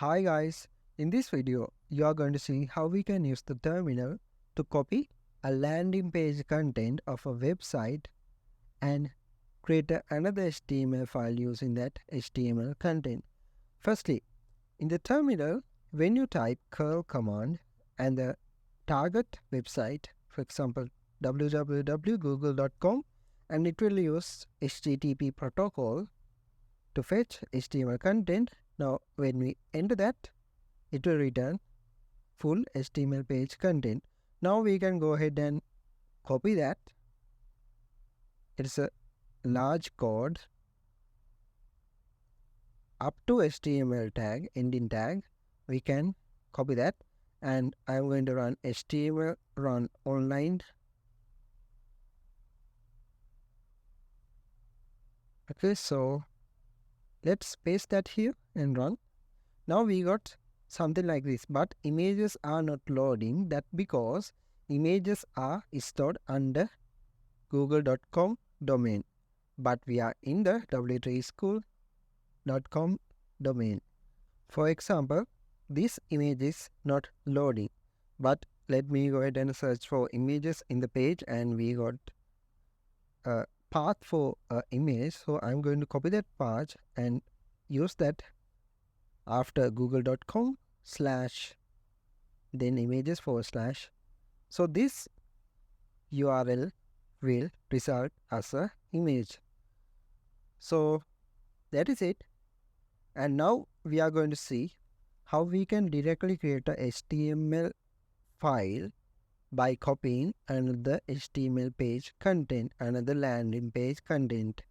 Hi guys, in this video you are going to see how we can use the terminal to copy a landing page content of a website and create another HTML file using that HTML content. Firstly, in the terminal, when you type curl command and the target website, for example www.google.com, and it will use HTTP protocol to fetch HTML content. Now when we enter that, it will return full HTML page content. Now we can go ahead and copy that. It's a large code up to HTML tag, ending tag. We can copy that, and I'm going to run HTML run online. Okay, so let's paste that here and run. Now we got something like this, but images are not loading. That because images are stored under google.com domain, but we are in the w3school.com domain. For example, this image is not loading, but let me go ahead and search for images in the page, and we got a path for image. So I'm going to copy that path and use that after google.com slash then images /. So this URL will result as a image. So that is it. And now we are going to see how we can directly create a HTML file by copying another HTML page content, another landing page content.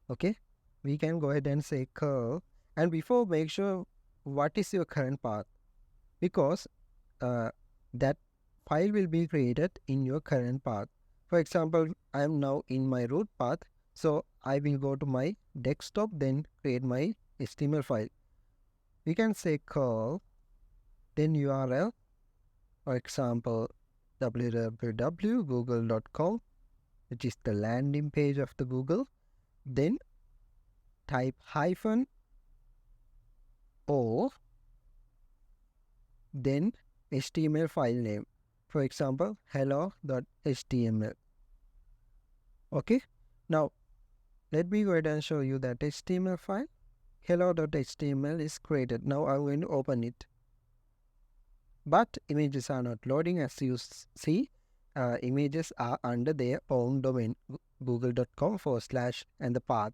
Okay, we can go ahead and say curl, and before make sure what is your current path, because that file will be created in your current path. For example, I am now in my root path, so I will go to my desktop, then create my HTML file. We can say curl, then URL, for example www.google.com, which is the landing page of the Google. Then type -o, then HTML file name, for example hello.html. Okay, now let me go ahead and show you that HTML file. Hello.html is created. Now I'm going to open it, but images are not loading. As you see, images are under their own domain, google.com / and the path.